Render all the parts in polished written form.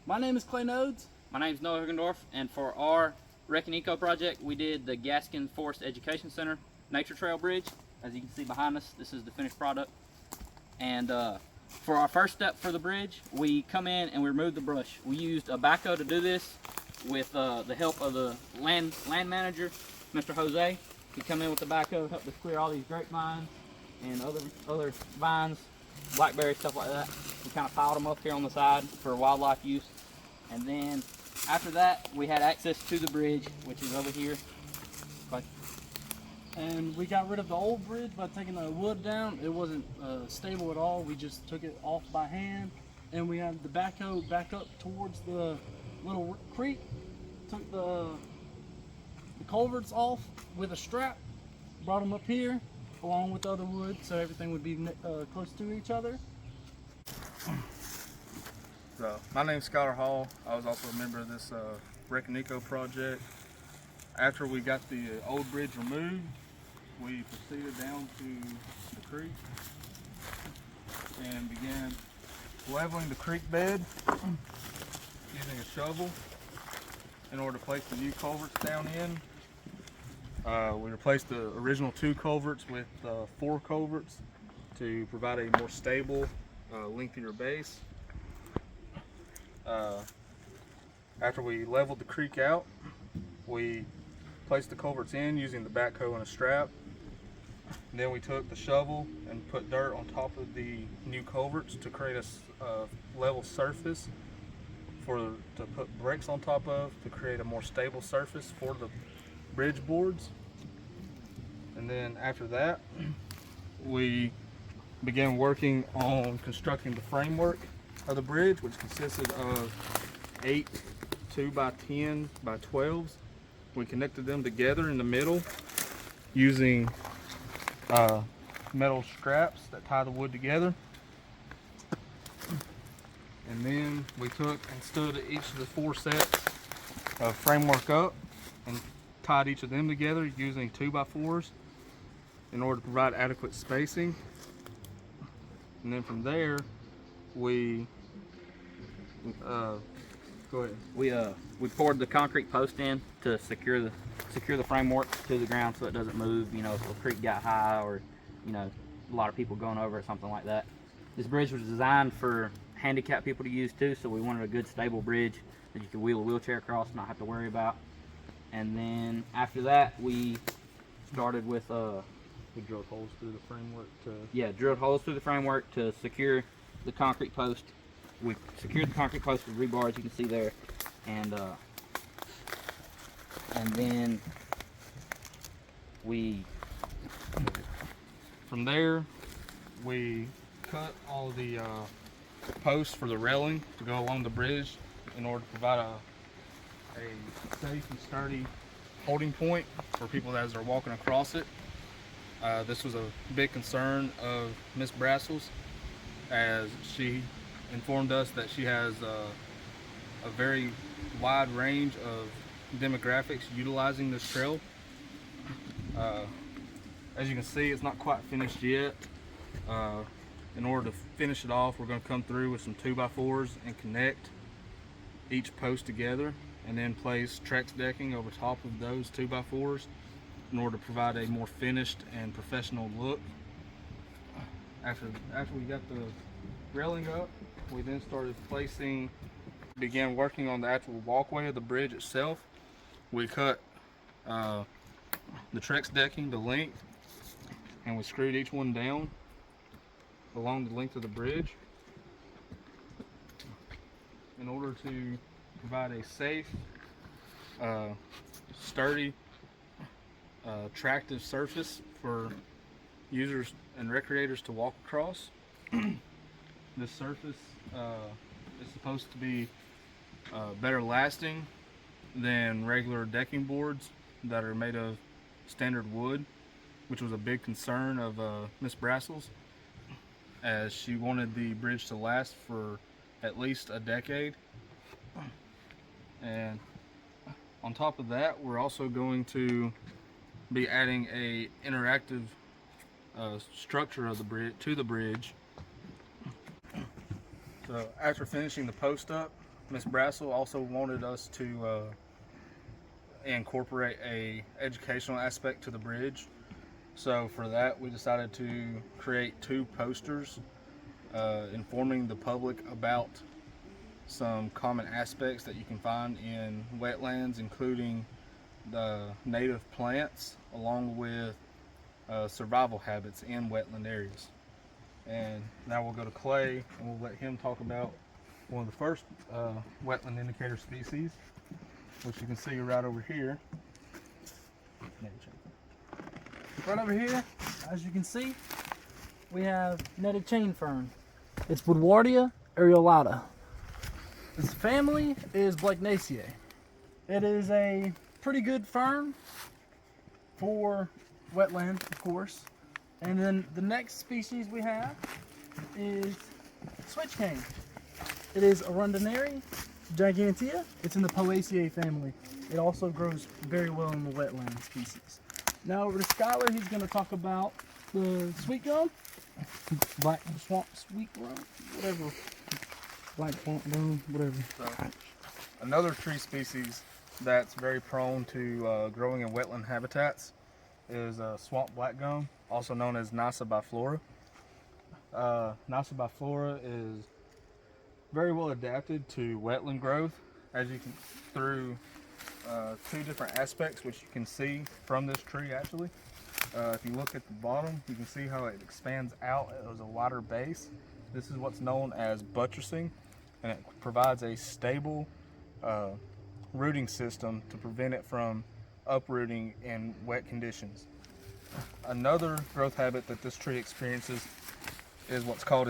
My name is Clay Nodes. My name is Noah Huggendorf, and for our Rec and Eco project, we did the Gaskins Forest Education Center Nature Trail Bridge. As you can see behind us, this is the finished product. And for our first step for the bridge, we come in and we remove the brush. We used a backhoe to do this with the help of the land manager, Mr. Jose. He come in with the backhoe, helped us clear all these grapevines and other vines, blackberry, stuff like that. We kind of piled them up here on the side for wildlife use. And then after that, we had access to the bridge, which is over here. And we got rid of the old bridge by taking the wood down. It wasn't stable at all. We just took it off by hand. And we had the backhoe back up towards the little creek. Took the culverts off with a strap. Brought them up here along with the other wood so everything would be close to each other. So, my name's Skylar Hall. I was also a member of this Rec and Eco project. After we got the old bridge removed, we proceeded down to the creek and began leveling the creek bed using a shovel in order to place the new culverts down in. We replaced the original 2 culverts with 4 culverts to provide a more stable, lengthier base. After we leveled the creek out, we placed the culverts in using the backhoe and a strap. And then we took the shovel and put dirt on top of the new culverts to create a level surface to put bricks on top of to create a more stable surface for the bridge boards. And then after that, we began working on constructing the framework of the bridge, which consisted of 8 2x10 by 12s. We connected them together in the middle using metal straps that tie the wood together. And then we took and stood each of the 4 sets of framework up and tied each of them together using 2x4s in order to provide adequate spacing. And then from there, we go ahead. We poured the concrete post in to secure the framework to the ground so it doesn't move. You know, if the creek got high or a lot of people going over it, something like that. This bridge was designed for handicapped people to use too, so we wanted a good stable bridge that you could wheel a wheelchair across and not have to worry about. And then after that, we started with We drilled holes through the framework drilled holes through the framework to secure the concrete post. We secured the concrete post with rebar, as you can see there, and then from there we cut all the posts for the railing to go along the bridge in order to provide a safe and sturdy holding point for people as they're walking across it. This was a big concern of Miss Brassels, as she informed us that she has a very wide range of demographics utilizing this trail. As you can see, it's not quite finished yet. In order to finish it off, we're going to come through with some 2x4s and connect each post together, and then place Trex decking over top of those 2x4s in order to provide a more finished and professional look. After we got the railing up, we then began working on the actual walkway of the bridge itself. We cut the Trex decking to length, and we screwed each one down along the length of the bridge in order to provide a safe, sturdy, attractive surface for users and recreators to walk across. This surface is supposed to be better lasting than regular decking boards that are made of standard wood, which was a big concern of Miss Brassels, as she wanted the bridge to last for at least a decade. And on top of that, we're also going to be adding a interactive structure of the bridge to the bridge. So after finishing the post up, Miss Brassel also wanted us to incorporate a educational aspect to the bridge. So for that, we decided to create 2 posters informing the public about some common aspects that you can find in wetlands, including the native plants along with survival habits in wetland areas. And now we'll go to Clay and we'll let him talk about one of the first wetland indicator species, which you can see right over here. Right over here, as you can see, we have netted chain fern. It's Woodwardia areolata. Its family is Blakenaceae. It is a pretty good fern for wetland, of course. And then the next species we have is switch cane. It is Arundinary gigantea. It's in the Poaceae family. It also grows very well in the wetland species. Now over to Skylar, he's going to talk about the sweet gum, black swamp sweet gum, whatever, black swamp gum, whatever. So, another tree species that's very prone to growing in wetland habitats is swamp black gum, also known as Nasa biflora. Nasa biflora is very well adapted to wetland growth, as you can through 2 different aspects, which you can see from this tree actually. If you look at the bottom, you can see how it expands out as a wider base. This is what's known as buttressing, and it provides a stable rooting system to prevent it from uprooting in wet conditions. Another growth habit that this tree experiences is what's called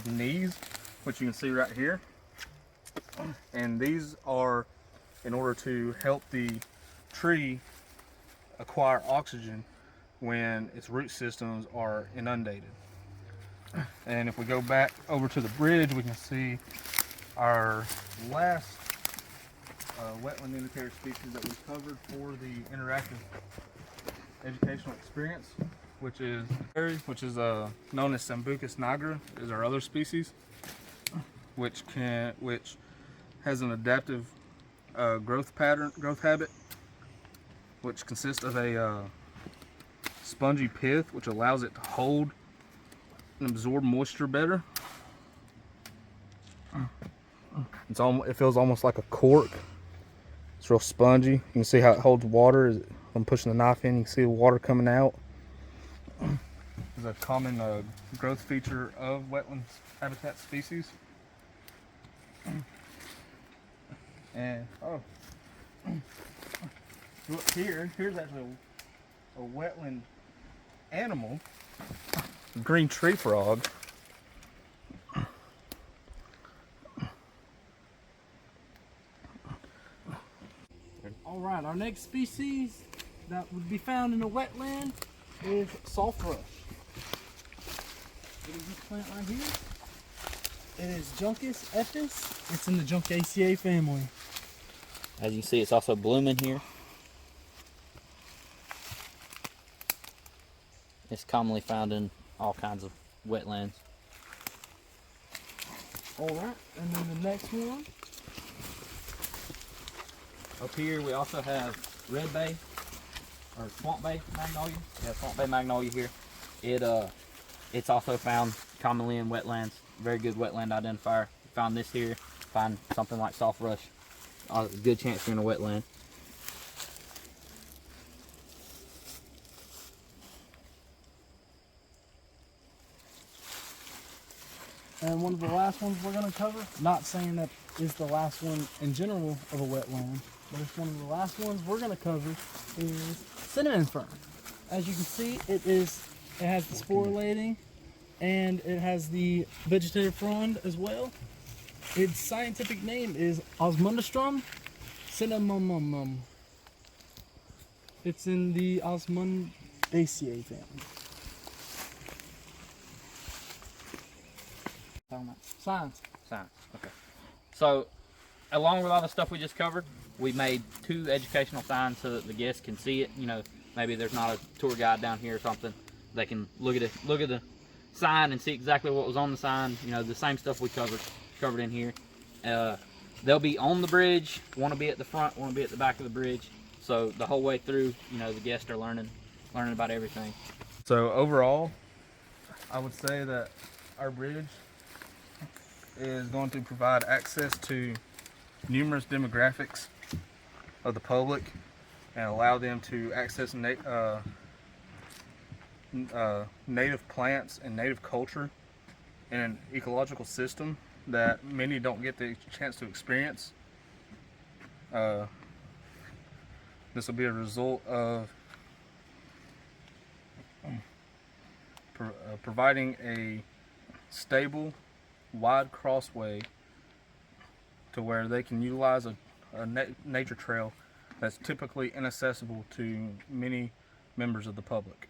knees, which you can see right here. And these are in order to help the tree acquire oxygen when its root systems are inundated. And if we go back over to the bridge, we can see our last wetland indicator species that we covered for the interactive educational experience, which is known as Sambucus nigra, is our other species, which has an adaptive growth habit, which consists of a spongy pith, which allows it to hold and absorb moisture better. It feels almost like a cork. It's real spongy. You can see how it holds water. As I'm pushing the knife in, you can see the water coming out. It's a common growth feature of wetland habitat species. And look here's actually a wetland animal, green tree frog. All right, our next species that would be found in a wetland is soft rush. It is this plant right here. It is Juncus epis. It's in the Juncaceae family. As you can see, it's also blooming here. It's commonly found in all kinds of wetlands. All right, and then the next one. Up here we also have red bay, or swamp bay magnolia. Yeah, swamp bay magnolia here. It's also found commonly in wetlands. Very good wetland identifier. Found this here. Find something like soft rush. Good chance you're in a wetland. And one of the last ones we're going to cover, not saying that is the last one in general of a wetland, but it's one of the last ones we're going to cover is cinnamon fern. As you can see, it has the sporulating and it has the vegetative frond as well. Its scientific name is Osmundastrum cinnamomum. It's in the Osmundaceae family. Science. Okay. So, along with all the stuff we just covered, we made 2 educational signs so that the guests can see it. You know, maybe there's not a tour guide down here or something. They can look at the sign and see exactly what was on the sign. You know, the same stuff we covered in here. they'll be on the bridge, want to be at the front, want to be at the back of the bridge. So the whole way through, you know, the guests are learning about everything. So overall, I would say that our bridge is going to provide access to numerous demographics of the public and allow them to access native plants and native culture in an ecological system that many don't get the chance to experience. This will be a result of providing a stable, wide crossway to where they can utilize a nature trail that's typically inaccessible to many members of the public.